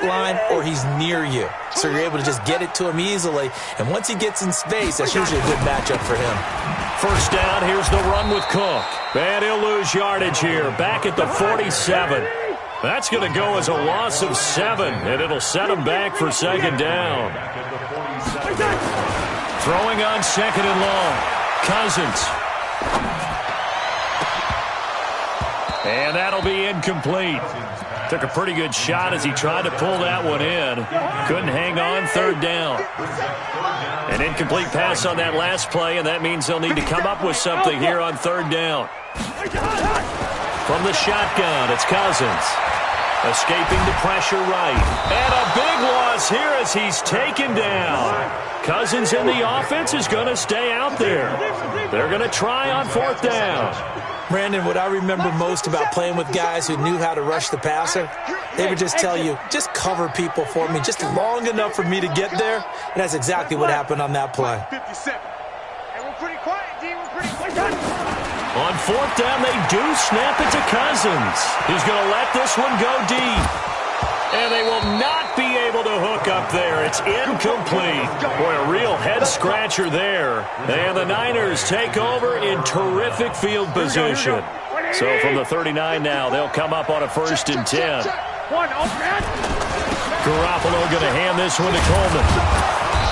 straight line or he's near you. So you're able to just get it to him easily. And once he gets in space, that's usually a good matchup for him. First down, here's the run with Cook. And he'll lose yardage here, back at the 47. That's going to go as a loss of 7, and it'll set him back for second down. Throwing on second and long. Cousins. And that'll be incomplete. Took a pretty good shot as he tried to pull that one in. Couldn't hang on, third down. An incomplete pass on that last play, and that means they'll need to come up with something here on third down. From the shotgun, it's Cousins. Escaping the pressure right. And a big loss here as he's taken down. Cousins in the offense is going to stay out there. They're going to try on fourth down. Brandon, what I remember most about playing with guys who knew how to rush the passer, they would just tell you, just cover people for me, just long enough for me to get there. And that's exactly what happened on that play. On fourth down, they do snap it to Cousins. He's going to let this one go deep. And they will not be able to hook up there. It's incomplete. Boy, a real head-scratcher there. And the Niners take over in terrific field position. So from the 39 now, they'll come up on a 1st and 10. Garoppolo going to hand this one to Coleman.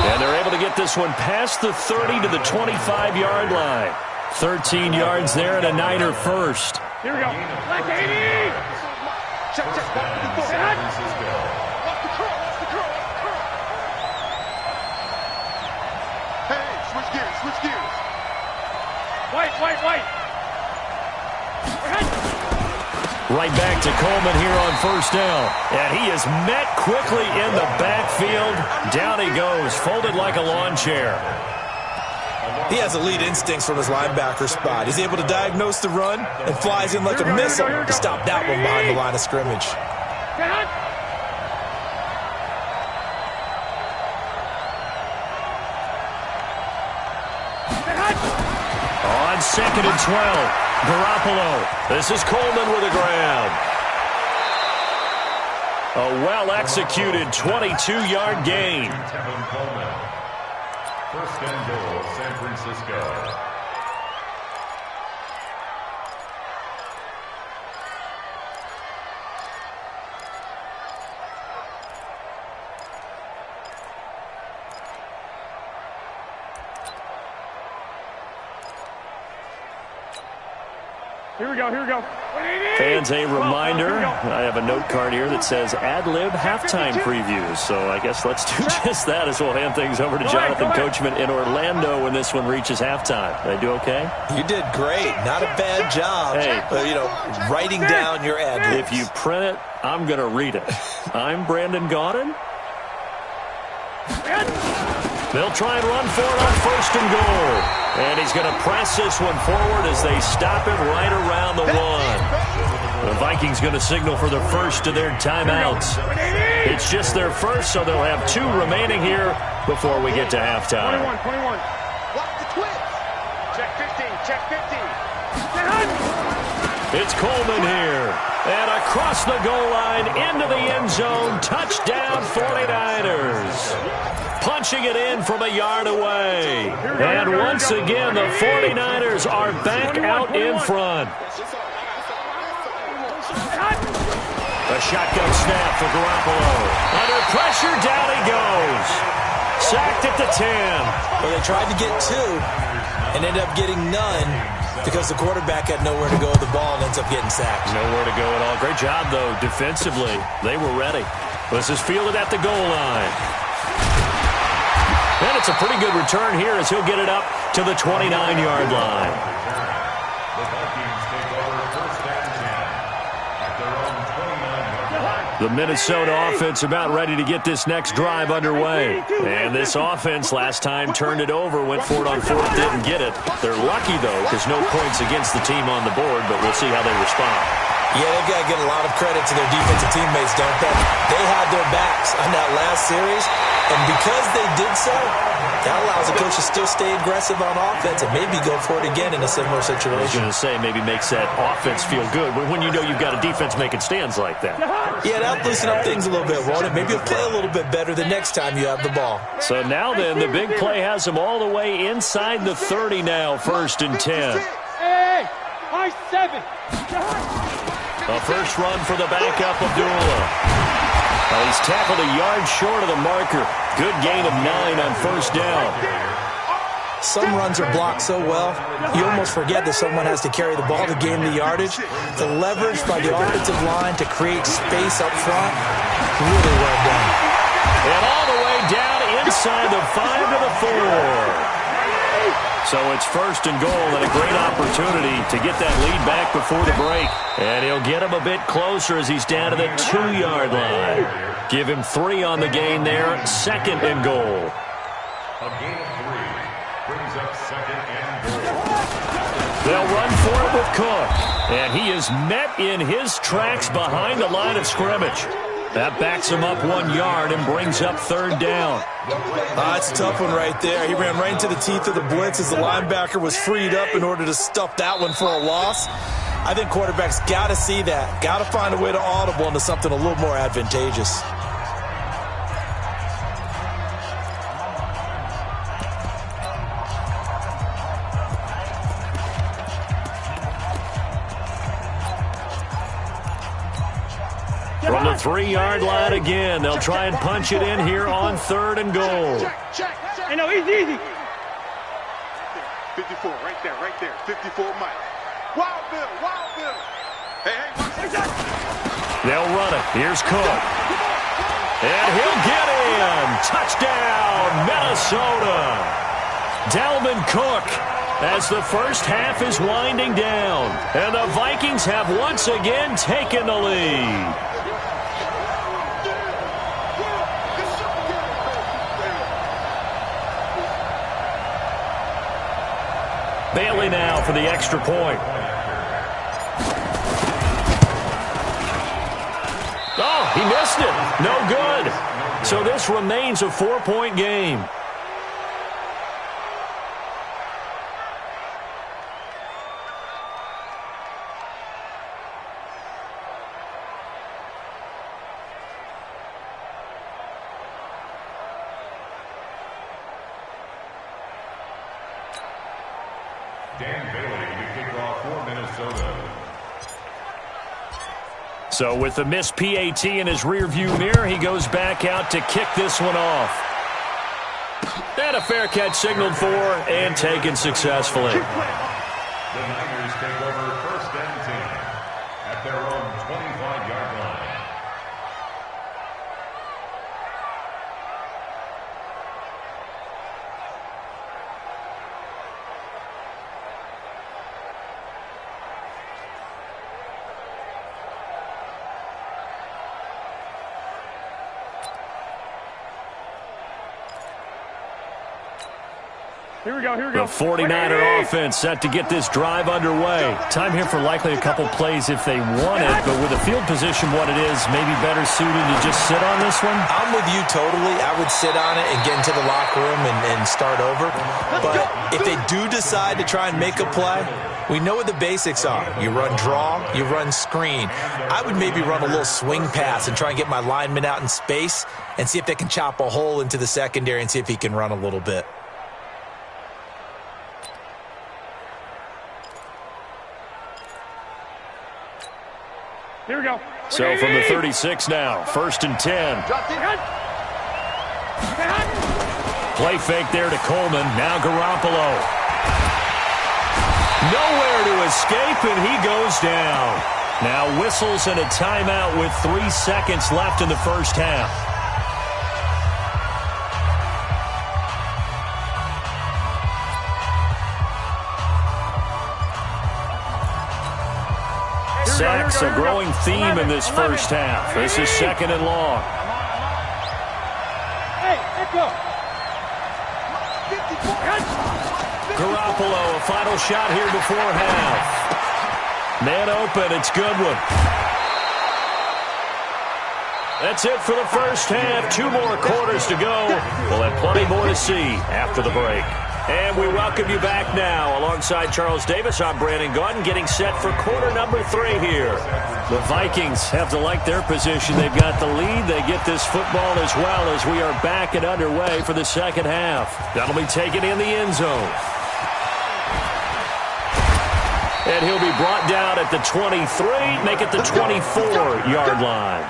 And they're able to get this one past the 30 to the 25-yard line. 13 yards there and a Niner first. Here we go. Black 80. Check. Hey, switch gears. White. Right back to Coleman here on first down. And he is met quickly in the backfield. Down he goes, folded like a lawn chair. He has elite instincts from his linebacker spot. He's able to diagnose the run and flies in like a missile to stop that one behind the line of scrimmage. On 2nd and 12, Garoppolo. This is Coleman with a grab. A well-executed 22-yard gain. First and goal, San Francisco. Here we go. Fans, a reminder, I have a note card here that says ad-lib halftime previews. So I guess let's do just that as we'll hand things over to Jonathan Coachman in Orlando when this one reaches halftime. Did I do okay? You did great. Not a bad job. Hey. Writing down your ad-libs. If you print it, I'm going to read it. I'm Brandon Gaudin. They'll try and run for it on 1st and goal. And he's going to press this one forward as they stop it right around the 1. The Vikings going to signal for the first of their timeouts. It's just their first, so they'll have 2 remaining here before we get to halftime. 21. Watch the twist. Check 15. It's Coleman here. And across the goal line into the end zone. Touchdown 49ers. Punching it in from a yard away. And once again, the 49ers are back out in front. A shotgun snap for Garoppolo. Under pressure, down he goes. Sacked at the 10. Well, they tried to get 2 and ended up getting none because the quarterback had nowhere to go with the ball and ends up getting sacked. Nowhere to go at all. Great job, though, defensively. They were ready. This is fielded at the goal line. And it's a pretty good return here as he'll get it up to the 29-yard line. The Vikings take over 1st and 10 at their own 29-yard line. The Minnesota offense about ready to get this next drive underway. And this offense last time turned it over, went for it on 4th, didn't get it. They're lucky, though, because no points against the team on the board, but we'll see how they respond. Yeah, they've got to give a lot of credit to their defensive teammates, don't they? They had their backs on that last series, And because they did so, that allows the coach to still stay aggressive on offense and maybe go for it again in a similar situation. I was going to say, maybe makes that offense feel good when you know you've got a defense making stands like that. Yeah, that'll loosen up things a little bit, won't it? Maybe you'll play a little bit better the next time you have the ball. So now then, the big play has them all the way inside the 30 now, 1st and 10. Hey, high 7. A first run for the backup, Abdullah. Well, he's tackled a yard short of the marker. Good gain of 9 on 1st down. Some runs are blocked so well, you almost forget that someone has to carry the ball to gain the yardage. The leverage by the offensive line to create space up front, really well done. And all the way down inside the 5 to the 4. So it's 1st and goal and a great opportunity to get that lead back before the break. And he'll get him a bit closer as he's down to the 2-yard line. Give him 3 on the gain there, 2nd and goal. A gain of 3 brings up 2nd and goal. They'll run for it with Cook. And he is met in his tracks behind the line of scrimmage. That backs him up 1 yard and brings up 3rd down. It's a tough one right there. He ran right into the teeth of the blitz as the linebacker was freed up in order to stuff that one for a loss. I think quarterbacks got to see that. Got to find a way to audible into something a little more advantageous. From the 3-yard line again, they'll try and punch it in here on 3rd and goal. Check. Hey, no, easy. 54, right there. 54 miles. Wild Bill. Hey, watch that. They'll run it. Here's Cook. And he'll get in. Touchdown, Minnesota. Dalvin Cook as the first half is winding down. And the Vikings have once again taken the lead. Bailey now for the extra point. Oh, he missed it. No good. So this remains a 4-point game. So with the missed PAT in his rearview mirror, he goes back out to kick this one off. And a fair catch signaled for and taken successfully. The Niners take over 1st and 10 at their own 25-yard line. Here we go. The 49er offense set to get this drive underway. Time here for likely a couple plays if they want it, but with the field position what it is, maybe better suited to just sit on this one? I'm with you totally. I would sit on it and get into the locker room and start over. But if they do decide to try and make a play, we know what the basics are. You run draw, you run screen. I would maybe run a little swing pass and try and get my lineman out in space and see if they can chop a hole into the secondary and see if he can run a little bit. Here we go. So from the 36 now, 1st and 10. Play fake there to Coleman. Now Garoppolo. Nowhere to escape, and he goes down. Now whistles and a timeout with 3 seconds left in the first half. Sacks, a growing theme in this first half. This is 2nd and long. Garoppolo, a final shot here before half. Man open, it's Goodwin. That's it for the first half. 2 more quarters to go. We'll have plenty more to see after the break. And we welcome you back now. Alongside Charles Davis, I'm Brandon Gaudin, getting set for quarter number 3 here. The Vikings have to like their position. They've got the lead. They get this football as well as we are back and underway for the second half. That'll be taken in the end zone. And he'll be brought down at the 23, make it the 24-yard line.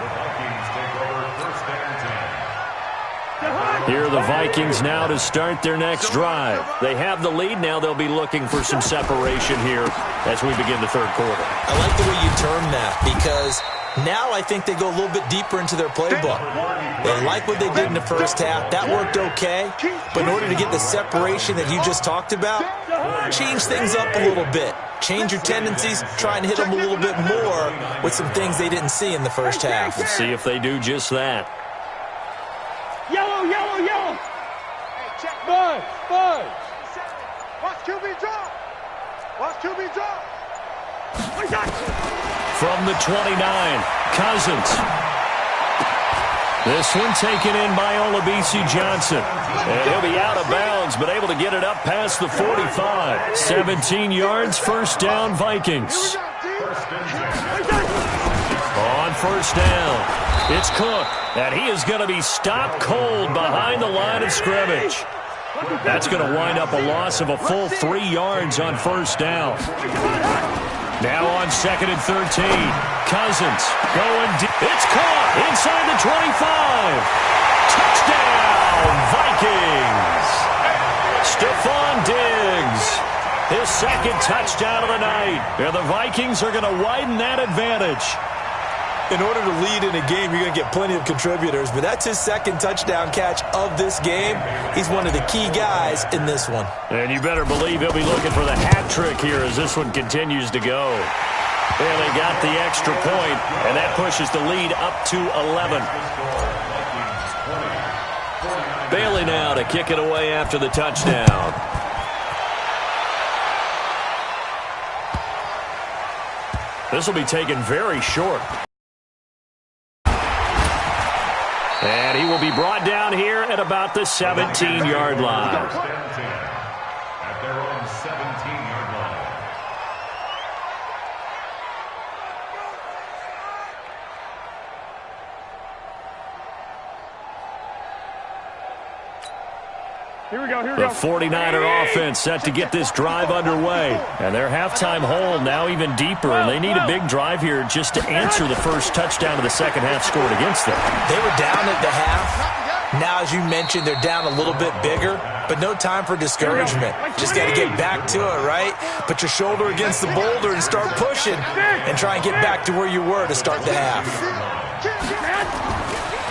Here are the Vikings now to start their next drive. They have the lead. Now they'll be looking for some separation here as we begin the third quarter. I like the way you term that because now I think they go a little bit deeper into their playbook. They like what they did in the first half. That worked okay. But in order to get the separation that you just talked about, change things up a little bit. Change your tendencies, try and hit them a little bit more with some things they didn't see in the first half. Let's see if they do just that. Yellow, yellow, yellow. Hey, check. Bud, bud. Watch QB drop. Watch QB drop. From the 29, Cousins. This one taken in by Olabisi Johnson. And he'll be out of bounds, but able to get it up past the 45. 17 yards, first down, Vikings. On first down, it's Cook. And he is going to be stopped cold behind the line of scrimmage. That's going to wind up a loss of a full 3 yards on first down. Now on 2nd and 13. Cousins going deep. It's caught inside the 25. Touchdown, Vikings. Stephon Diggs. His second touchdown of the night. And the Vikings are going to widen that advantage. In order to lead in a game, you're going to get plenty of contributors, but that's his second touchdown catch of this game. He's one of the key guys in this one. And you better believe he'll be looking for the hat trick here as this one continues to go. And they got the extra point, and that pushes the lead up to 11. Bailey now to kick it away after the touchdown. This will be taken very short. And he will be brought down here at about the 17-yard line. At their own 17-yard line. Here we go, here we The go. 49er offense set to get this drive underway. And their halftime hole now even deeper, and they need a big drive here just to answer the first touchdown of the second half scored against them. They were down at the half. Now, as you mentioned, they're down a little bit bigger, but no time for discouragement. Just got to get back to it, right? Put your shoulder against the boulder and start pushing and try and get back to where you were to start the half.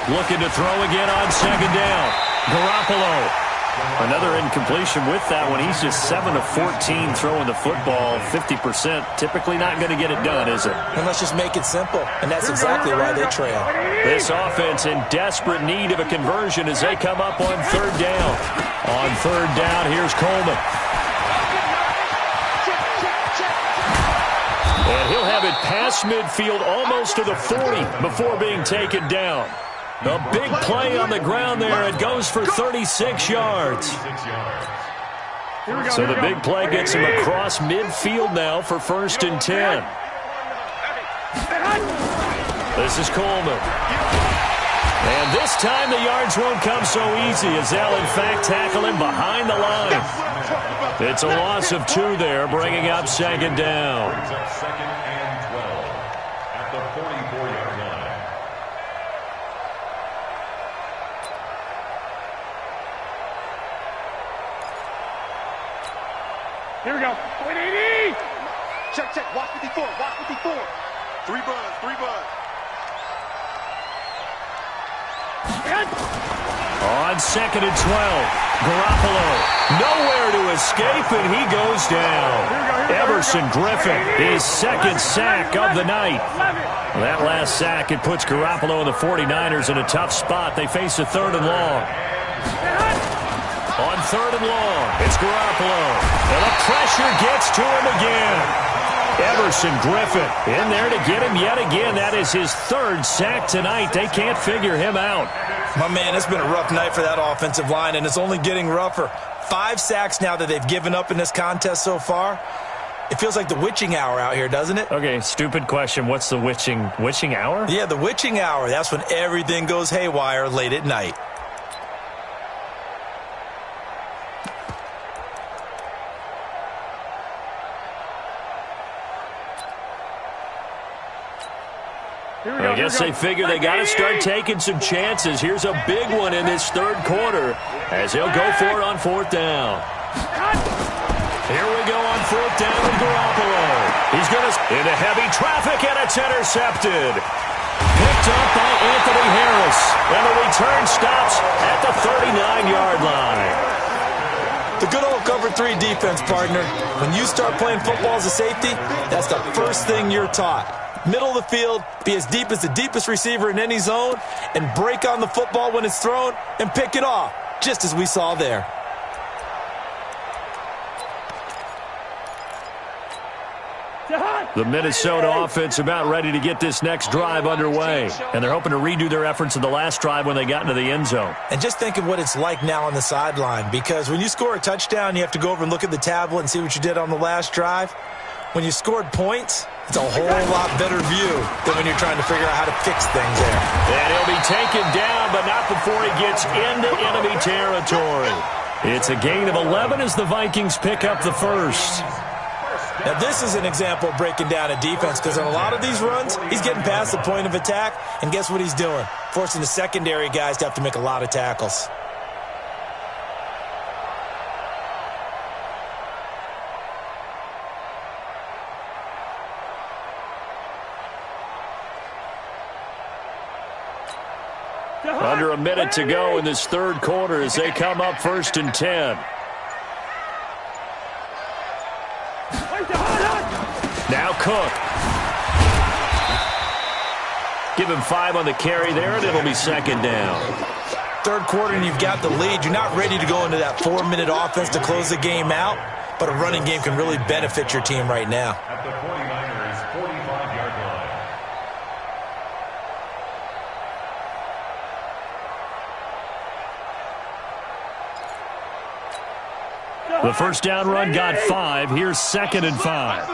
Looking to throw again on second down. Garoppolo. Another incompletion with that one. He's just 7 of 14 throwing the football, 50%. Typically not going to get it done, is it? And let's just make it simple, and that's exactly why they trail. This offense in desperate need of a conversion as they come up on third down. On third down, here's Coleman. And he'll have it past midfield almost to the 40 before being taken down. A big play on the ground there. It goes for 36 yards. So the big play gets him across midfield now for 1st and 10. This is Coleman. And this time the yards won't come so easy as they'll in fact tackle him behind the line. It's a loss of 2 there, bringing up 2nd down. Second and 12 at the 44-yard line. Here we go. 180. Check, check. Watch 54. Watch 54. 3 buds. 3 buds. On 2nd and 12, Garoppolo nowhere to escape, and he goes down. Everson Griffin, his 2nd sack of the night. That last sack, it puts Garoppolo and the 49ers in a tough spot. They face a 3rd and long. On 3rd and long, it's Garoppolo. And the pressure gets to him again. Everson Griffin in there to get him yet again. That is his third sack tonight. They can't figure him out. My man, it's been a rough night for that offensive line, and it's only getting rougher. 5 sacks now that they've given up in this contest so far. It feels like the witching hour out here, doesn't it? Okay, stupid question. What's the witching hour? Yeah, the witching hour. That's when everything goes haywire late at night. I guess they figure they got to start taking some chances. Here's a big one in this third quarter as he'll go for it on 4th down. Here we go on 4th down with Garoppolo. He's going to into heavy traffic, and it's intercepted. Picked up by Anthony Harris, and the return stops at the 39-yard line. The good old cover 3 defense, partner. When you start playing football as a safety, that's the first thing you're taught. Middle of the field, be as deep as the deepest receiver in any zone, and break on the football when it's thrown and pick it off, just as we saw there. The Minnesota offense about ready to get this next drive underway, and they're hoping to redo their efforts in the last drive when they got into the end zone. And just think of what it's like now on the sideline, because when you score a touchdown, you have to go over and look at the tablet and see what you did on the last drive. When you scored points, it's a whole lot better view than when you're trying to figure out how to fix things there. And he'll be taken down, but not before he gets into enemy territory. It's a gain of 11 as the Vikings pick up the first. Now, this is an example of breaking down a defense, because on a lot of these runs, he's getting past the point of attack, and guess what he's doing? Forcing the secondary guys to have to make a lot of tackles. Under a minute to go in this third quarter as they come up 1st and 10. Now Cook. Give him 5 on the carry there, and it'll be 2nd down. Third quarter, and you've got the lead. You're not ready to go into that 4-minute offense to close the game out, but a running game can really benefit your team right now. At the 49ers' 45-yard line. The first down run got 5. Here's 2nd and 5.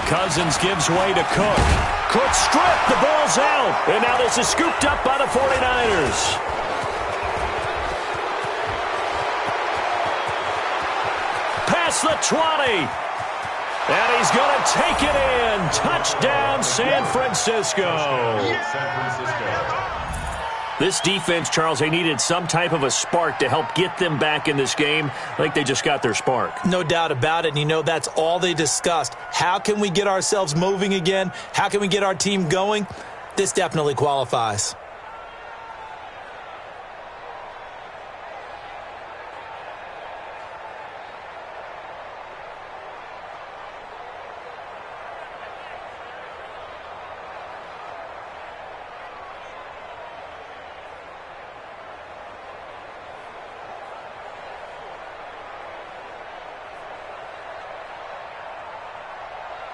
Cousins gives way to Cook. Cook stripped. The ball's out. And now this is scooped up by the 49ers. Past the 20. And he's going to take it in. Touchdown, San Francisco. This defense, Charles, they needed some type of a spark to help get them back in this game. I think they just got their spark. No doubt about it. And you know, that's all they discussed. How can we get ourselves moving again? How can we get our team going? This definitely qualifies.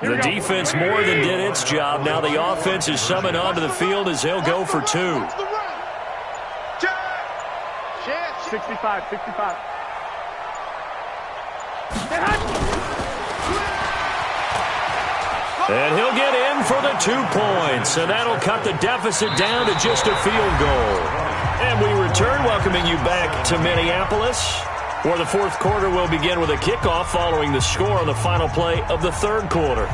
The defense more than did its job. Now the offense is summoned onto the field as they'll go for 2. 65. And he'll get in for the 2 points. And that'll cut the deficit down to just a field goal. And we return, welcoming you back to Minneapolis, where the fourth quarter will begin with a kickoff following the score on the final play of the third quarter.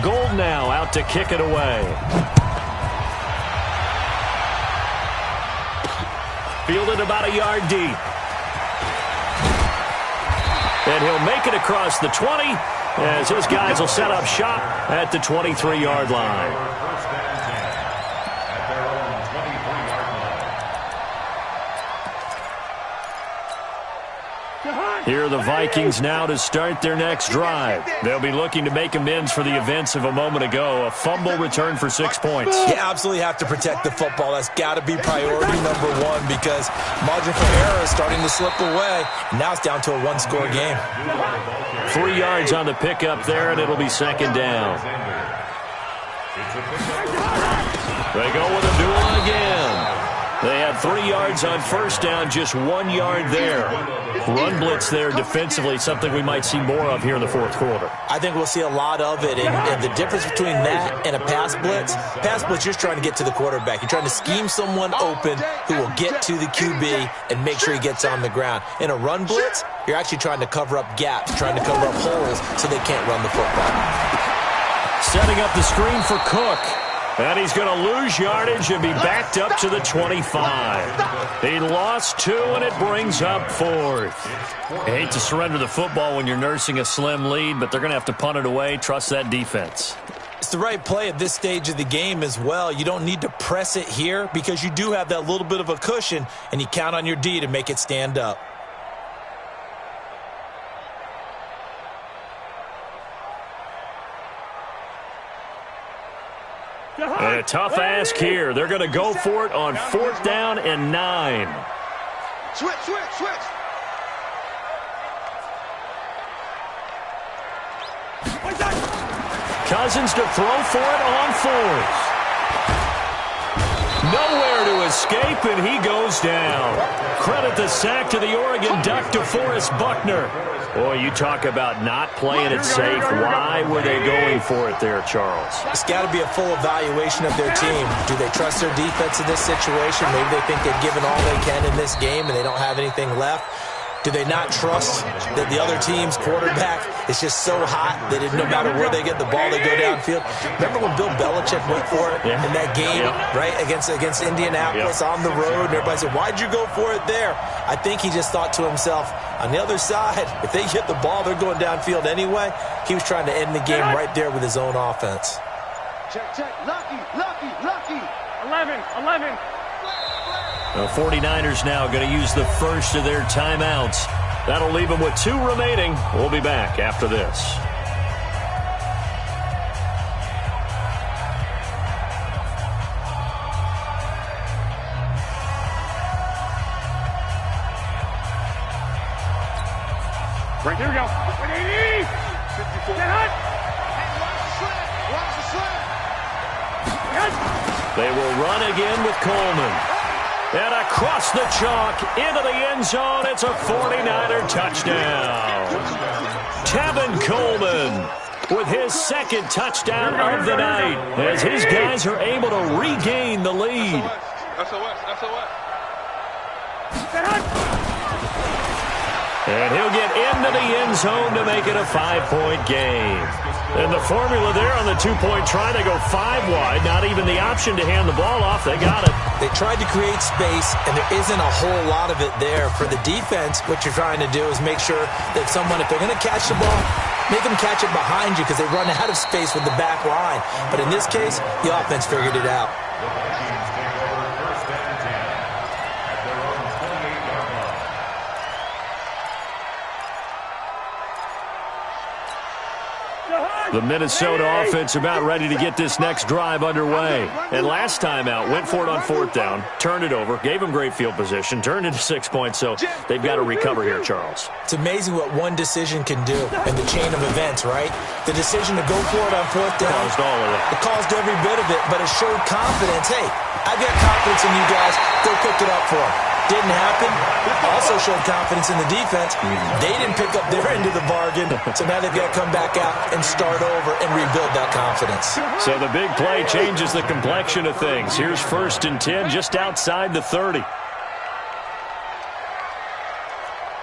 Gold now out to kick it away. Fielded about a yard deep. And he'll make it across the 20 as his guys will set up shop at the 23-yard line. First and 10 at their own 23-yard Here are the Vikings now to start their next drive. They'll be looking to make amends for the events of a moment ago. A fumble return for 6 points. You absolutely have to protect the football. That's got to be priority number one because margin for error is starting to slip away. Now it's down to a one-score game. 3 yards on the pickup there, and it'll be second down. They go with a duel again. They had 3 yards on first down, just 1 yard there. Run blitz there defensively, something we might see more of here in the fourth quarter. I think we'll see a lot of it. And the difference between that and a pass blitz, you're trying to get to the quarterback. You're trying to scheme someone open who will get to the QB and make sure he gets on the ground. In a run blitz, you're actually trying to cover up gaps, trying to cover up holes so they can't run the football. Setting up the screen for Cook. And he's going to lose yardage and be backed up to the 25. He lost 2, and it brings up fourth. I hate to surrender the football when you're nursing a slim lead, but they're going to have to punt it away. Trust that defense. It's the right play at this stage of the game as well. You don't need to press it here because you do have that little bit of a cushion, and you count on your D to make it stand up. And a tough ask here. They're going to go for it on 4th down and 9. Switch. Cousins to throw for it on 4th. Nowhere to escape, and he goes down. Credit the sack to the Oregon Duck, DeForest Buckner. Boy, you talk about not playing it safe. Why were they going for it there, Charles? It's got to be a full evaluation of their team. Do they trust their defense in this situation? Maybe they think they've given all they can in this game and they don't have anything left. Do they not trust that the other team's quarterback is just so hot that no matter where they get the ball, they go downfield? Remember when Bill Belichick went for it in that game, right, against Indianapolis on the road? And everybody said, why'd you go for it there? I think he just thought to himself, on the other side, if they get the ball, they're going downfield anyway. He was trying to end the game right there with his own offense. Check. Lucky. 11. The 49ers now going to use the first of their timeouts. That'll leave them with 2 remaining. We'll be back after this. Right, here we go. 180. 54. Get hot. Watch the slant. They will run again with Coleman. And across the chalk, into the end zone, it's a 49er touchdown. Tevin Coleman with his second touchdown of the night as his guys are able to regain the lead. SOS. And he'll get into the end zone to make it a 5-point game. And the formula there on the 2-point try, they go 5 wide, not even the option to hand the ball off. They got it. They tried to create space, and there isn't a whole lot of it there. For the defense, what you're trying to do is make sure that someone, if they're going to catch the ball, make them catch it behind you because they run out of space with the back line. But in this case, the offense figured it out. The Vikings take over 1st and 10 at their own 28-yard line. The Minnesota offense about ready to get this next drive underway. And last time out, went for it on 4th down, turned it over, gave them great field position, turned into 6 points, so they've got to recover here, Charles. It's amazing what one decision can do in the chain of events, right? The decision to go for it on 4th down. Caused all of that. It caused every bit of it, but it showed confidence. Hey, I've got confidence in you guys. Go pick it up for them. Didn't happen. Also showed confidence in the defense. They didn't pick up their end of the bargain, so now they've got to come back out and start over and rebuild that confidence. So the big play changes the complexion of things. Here's 1st and 10 just outside the 30.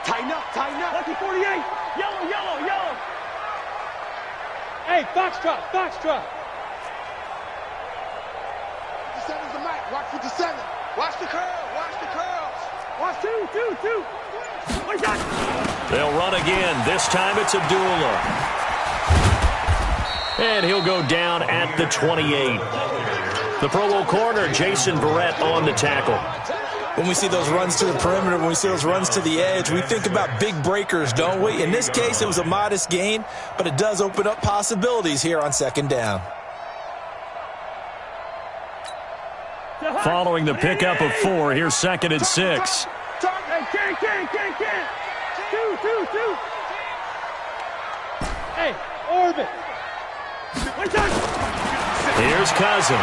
Tighten up. Lucky 48. Yellow. Hey, foxtrot. 57's the mic. Watch 57. Watch the curls. Watch two. They'll run again. This time it's Abdullah. And he'll go down at the 28. The Pro Bowl corner, Jason Verrett, on the tackle. When we see those runs to the perimeter, when we see those runs to the edge, we think about big breakers, don't we? In this case, it was a modest gain, but it does open up possibilities here on second down. Following the pickup of 4, here's 2nd and 6. Two. Hey, orbit. Here's Cousins.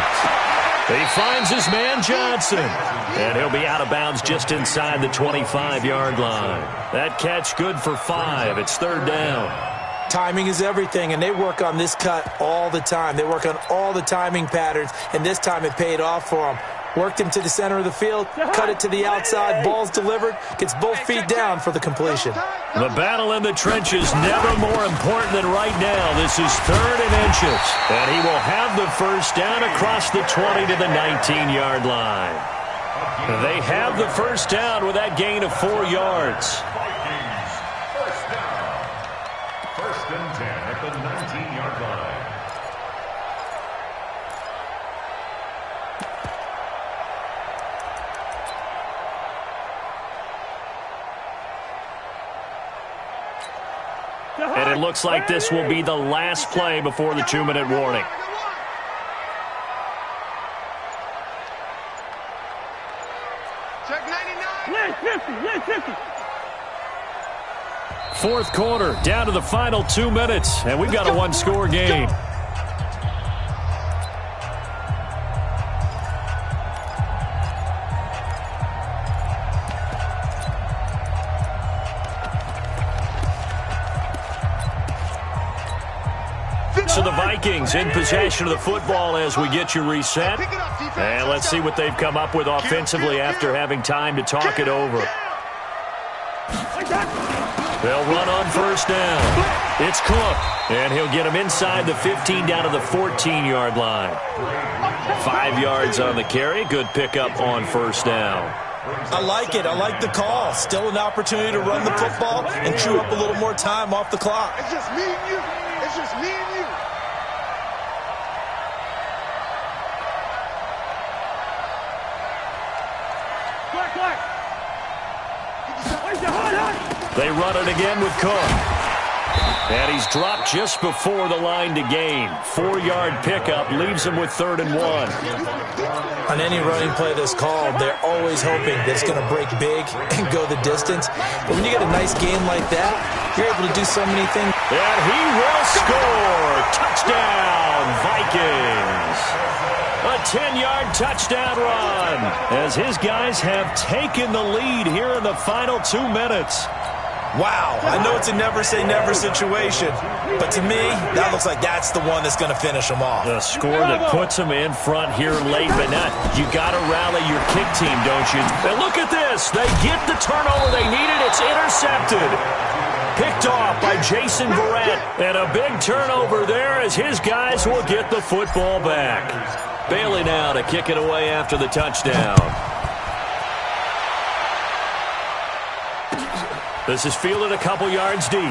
He finds his man Johnson. And he'll be out of bounds just inside the 25-yard line. That catch good for 5. It's 3rd down. Timing is everything, and they work on this cut all the time. They work on all the timing patterns, and this time it paid off for them. Worked him to the center of the field, cut it to the outside, ball's delivered, gets both feet down for the completion. The battle in the trenches never more important than right now. This is 3rd and inches, and he will have the first down across the 20 to the 19-yard line. They have the first down with that gain of 4 yards. First down. 1st and 10 at the 19-yard line. And it looks like this will be the last play before the 2-minute warning. Check 99. 50. 4th quarter, down to the final 2 minutes, and we've got a 1-score game. So the Vikings in possession of the football as we get you reset. And let's see what they've come up with offensively after having time to talk it over. They'll run on 1st down. It's Cook, and he'll get him inside the 15 down to the 14-yard line. 5 yards on the carry. Good pickup on 1st down. I like it. I like the call. Still an opportunity to run the football and chew up a little more time off the clock. It's just me and you. It's just me and you. They run it again with Cook. And he's dropped just before the line to gain. 4-yard pickup leaves him with 3rd and 1. On any running play that's called, they're always hoping that it's going to break big and go the distance. But when you get a nice game like that, you're able to do so many things. And he will score. Touchdown, Vikings. A 10-yard touchdown run as his guys have taken the lead here in the final 2 minutes. Wow, I know it's a never-say-never situation, but to me, that looks like that's the one that's going to finish them off. The score that puts them in front here late, but not. You got to rally your kick team, don't you? And look at this. They get the turnover they needed. It's intercepted. Picked off by Jason Verrett. And a big turnover there as his guys will get the football back. Bailey now to kick it away after the touchdown. This is fielded a couple yards deep.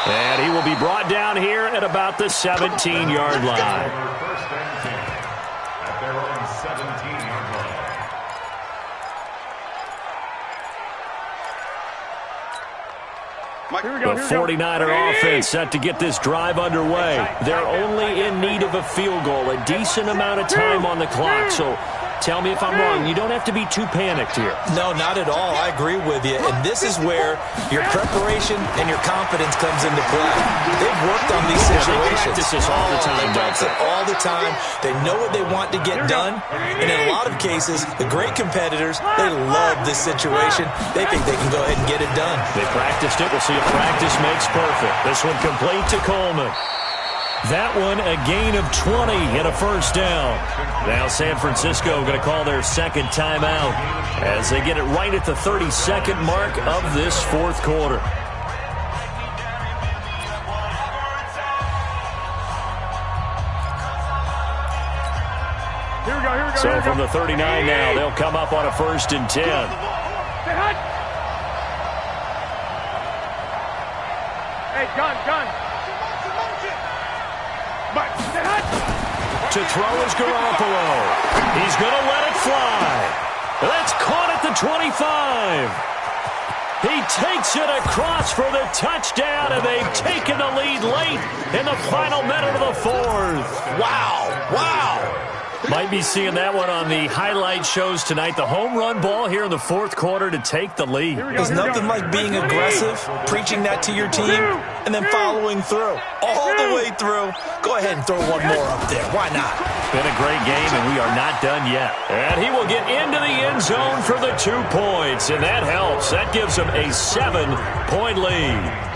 And he will be brought down here at about the 17-yard line. 1st and 10 at their own 17-yard line. The 49er offense set to get this drive underway. They're only in need of a field goal, a decent amount of time on the clock. So tell me if I'm wrong. You don't have to be too panicked here. No, not at all. I agree with you. And this is where your preparation and your confidence comes into play. They've worked on these situations. They practice this all the time. They practice it all the time. They know what they want to get done. And in a lot of cases, the great competitors, they love this situation. They think they can go ahead and get it done. They practiced it. We'll see if practice makes perfect. This one complete to Coleman. That one a gain of 20 and a 1st down. Now San Francisco going to call their 2nd timeout as they get it right at the 32nd mark of this 4th quarter. Here we go. So from the 39 now, they'll come up on a 1st and 10. Hey, gun. To throw is Garoppolo. He's going to let it fly. That's caught at the 25. He takes it across for the touchdown, and they've taken the lead late in the final minute of the fourth. Wow. Wow. Might be seeing that one on the highlight shows tonight. The home run ball here in the fourth quarter to take the lead. There's nothing like being aggressive, preaching that to your team, and then following through. All the way through. Go ahead and throw one more up there. Why not? Been a great game, and we are not done yet. And he will get into the end zone for the 2 points, and that helps. That gives him a 7-point lead.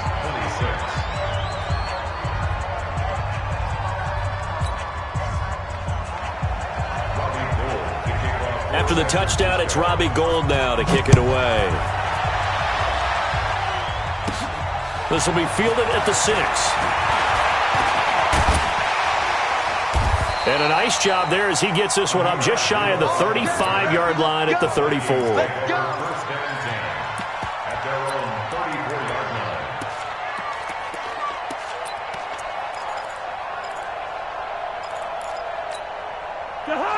After the touchdown, it's Robbie Gould now to kick it away. This will be fielded at the 6. And a nice job there as he gets this one up just shy of the 35-yard line at the 34.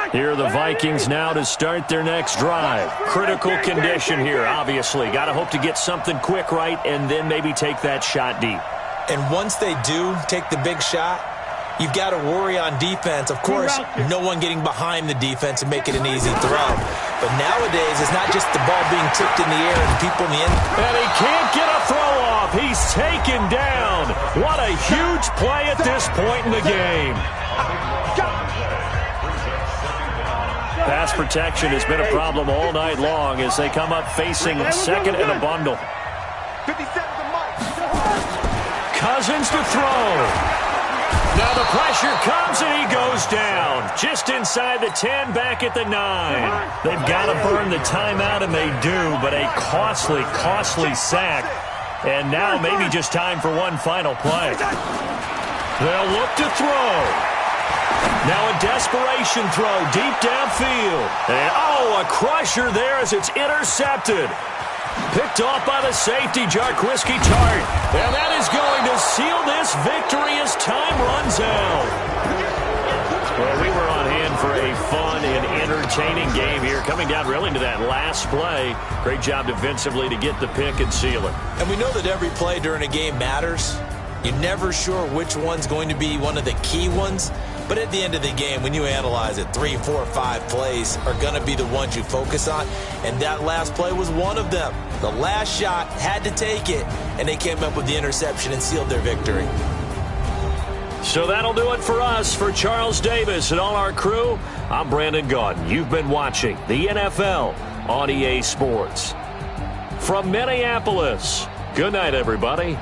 Here are the Vikings now to start their next drive. Critical condition here, obviously. Got to hope to get something quick right and then maybe take that shot deep. And once they do take the big shot, you've got to worry on defense. Of course, no one getting behind the defense and making an easy throw. But nowadays, it's not just the ball being tipped in the air and people in the end. And he can't get a throw off. He's taken down. What a huge play at this point in the game. Pass protection has been a problem all night long as they come up facing second and a bundle. 57 to Mike. Cousins to throw. Now the pressure comes and he goes down. Just inside the 10, back at the 9. They've got to burn the timeout, and they do, but a costly, costly sack. And now maybe just time for one final play. They'll look to throw. Now a desperation throw deep downfield. And, a crusher there as it's intercepted. Picked off by the safety, Jarquiski Tart. And that is going to seal this victory as time runs out. Well, we were on hand for a fun and entertaining game here. Coming down really to that last play. Great job defensively to get the pick and seal it. And we know that every play during a game matters. You're never sure which one's going to be one of the key ones. But at the end of the game, when you analyze it, 3, 4, 5 plays are going to be the ones you focus on. And that last play was one of them. The last shot had to take it, and they came up with the interception and sealed their victory. So that'll do it for us. For Charles Davis and all our crew, I'm Brandon Gaudin. You've been watching the NFL on EA Sports. From Minneapolis, good night, everybody.